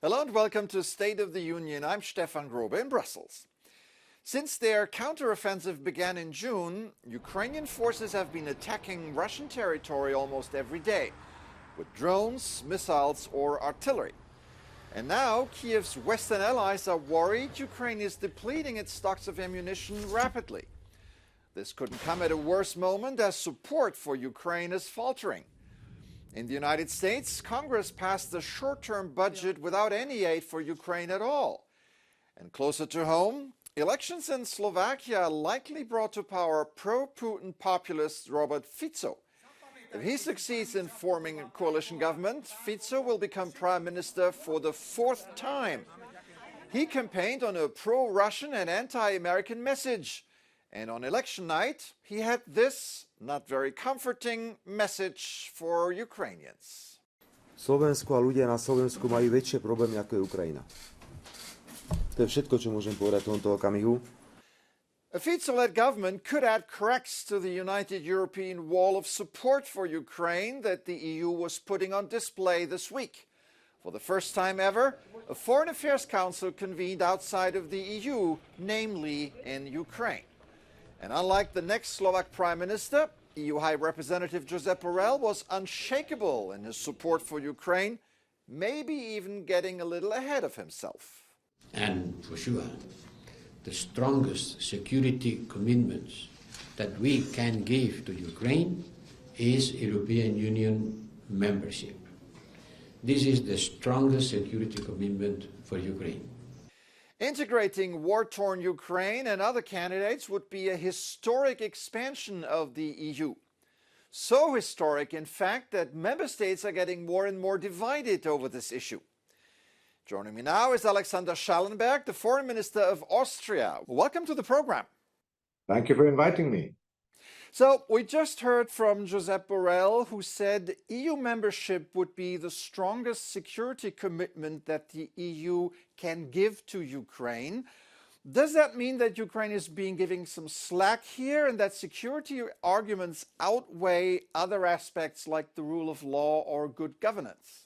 Hello and welcome to State of the Union. I'm Stefan Grobe in Brussels. Since their counteroffensive began in June, Ukrainian forces have been attacking Russian territory almost every day with drones, missiles or artillery. And now Kiev's Western allies are worried Ukraine is depleting its stocks of ammunition rapidly. This couldn't come at a worse moment as support for Ukraine is faltering. In the United States, Congress passed a short-term budget without any aid for Ukraine at all. And closer to home, elections in Slovakia likely brought to power pro-Putin populist Robert Fico. If he succeeds in forming a coalition government, Fico will become prime minister for the fourth time. He campaigned on a pro-Russian and anti-American message. And on election night, he had this not very comforting message for Ukrainians. Slovensko a ľudia na Slovensku majú väčšie problémy ako je Ukrajina. To je všetko, čo môžem povedať v tomto okamihu. A Fico-led government could add cracks to the united European wall of support for Ukraine that the EU was putting on display this week. For the first time ever, a Foreign Affairs Council convened outside of the EU, namely in Ukraine. And unlike the next Slovak Prime Minister, EU High Representative Josep Borrell was unshakable in his support for Ukraine, maybe even getting a little ahead of himself. And for sure, the strongest security commitments that we can give to Ukraine is European Union membership. This is the strongest security commitment for Ukraine. Integrating war-torn Ukraine and other candidates would be a historic expansion of the EU. So historic, in fact, that member states are getting more and more divided over this issue. Joining me now is Alexander Schallenberg, the Foreign Minister of Austria. Welcome to the program. Thank you for inviting me. So we just heard from Josep Borrell, who said EU membership would be the strongest security commitment that the EU can give to Ukraine. Does that mean that Ukraine is being given some slack here and that security arguments outweigh other aspects like the rule of law or good governance?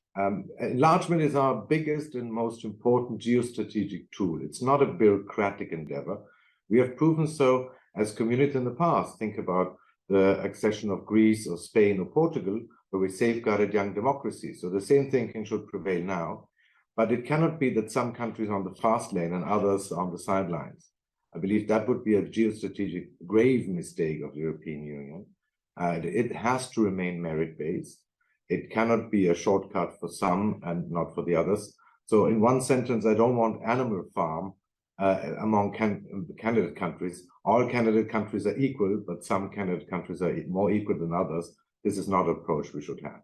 Enlargement is our biggest and most important geostrategic tool. It's not a bureaucratic endeavor. We have proven so as community in the past. Think about the accession of Greece or Spain or Portugal, where we safeguarded young democracies. So the same thinking should prevail now. But it cannot be that some countries are on the fast lane and others are on the sidelines. I believe that would be a geostrategic grave mistake of the European Union. It has to remain merit-based. It cannot be a shortcut for some and not for the others. So in one sentence, I don't want Animal Farm among candidate countries. All candidate countries are equal, but some candidate countries are more equal than others. This is not an approach we should have.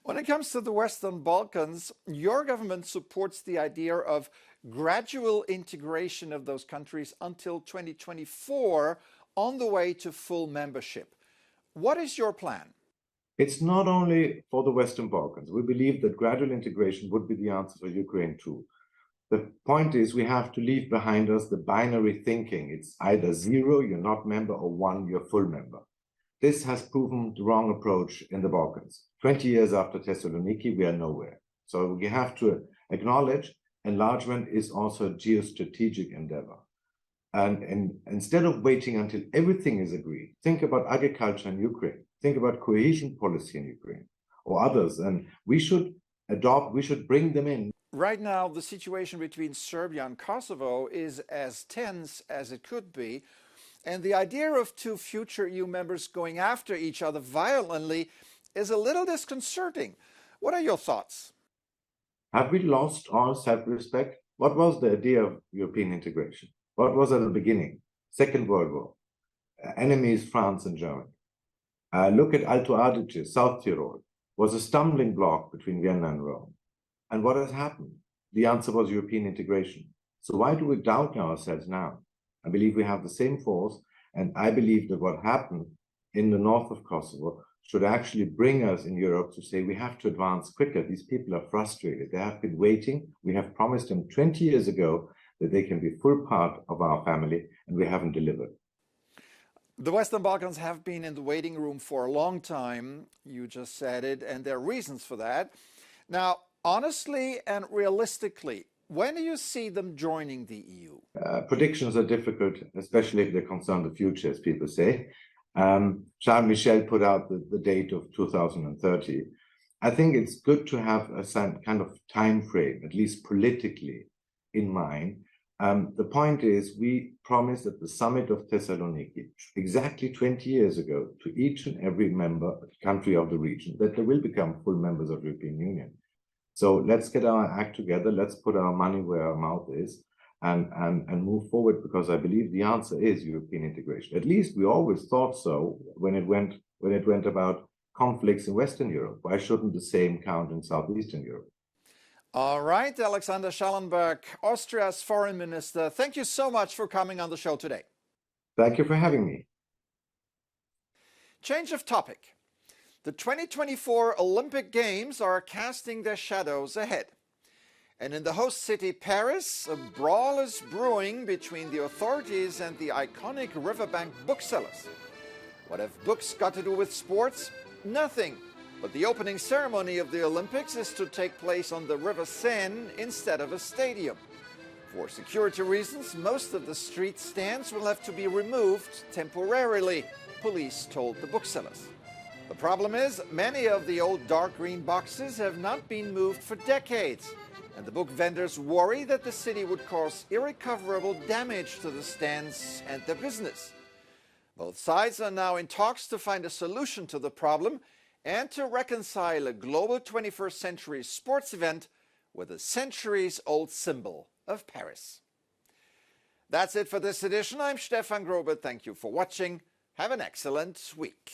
When it comes to the Western Balkans, your government supports the idea of gradual integration of those countries until 2024 on the way to full membership. What is your plan? It's not only for the Western Balkans. We believe that gradual integration would be the answer for Ukraine too. The point is we have to leave behind us the binary thinking. It's either 0, you're not member, or 1, you're full member. This has proven the wrong approach in the Balkans. 20 years after Thessaloniki, we are nowhere. So we have to acknowledge enlargement is also a geostrategic endeavor. And instead of waiting until everything is agreed, think about agriculture in Ukraine. Think about cohesion policy in Ukraine or others. And we should bring them in. Right now, the situation between Serbia and Kosovo is as tense as it could be. And the idea of two future EU members going after each other violently is a little disconcerting. What are your thoughts? Have we lost all self-respect? What was the idea of European integration? What was at the beginning? Second World War. Enemies, France and Germany. Look at Alto Adige, South Tyrol, was a stumbling block between Vienna and Rome. And what has happened? The answer was European integration. So why do we doubt ourselves now? I believe we have the same force, and I believe that what happened in the north of Kosovo should actually bring us in Europe to say we have to advance quicker. These people are frustrated. They have been waiting. We have promised them 20 years ago that they can be full part of our family, and we haven't delivered. The Western Balkans have been in the waiting room for a long time. You just said it, and there are reasons for that. Now, Honestly and realistically, when do you see them joining the EU? Predictions are difficult, especially if they concern the future, as people say. Charles Michel put out the date of 2030. I think it's good to have a kind of time frame, at least politically, in mind. The point is, we promised at the summit of Thessaloniki, exactly 20 years ago, to each and every member country of the region, that they will become full members of the European Union. So let's get our act together. Let's put our money where our mouth is and move forward, because I believe the answer is European integration. At least we always thought so when it went about conflicts in Western Europe. Why shouldn't the same count in Southeastern Europe? All right, Alexander Schallenberg, Austria's foreign minister, thank you so much for coming on the show today. Thank you for having me. Change of topic. The 2024 Olympic Games are casting their shadows ahead. And in the host city Paris, a brawl is brewing between the authorities and the iconic riverbank booksellers. What have books got to do with sports? Nothing. But the opening ceremony of the Olympics is to take place on the River Seine instead of a stadium. For security reasons, most of the street stands will have to be removed temporarily, police told the booksellers. The problem is, many of the old dark green boxes have not been moved for decades, and the book vendors worry that the city would cause irrecoverable damage to the stands and their business. Both sides are now in talks to find a solution to the problem and to reconcile a global 21st century sports event with a centuries-old symbol of Paris. That's it for this edition. I'm Stefan Grobe. Thank you for watching. Have an excellent week.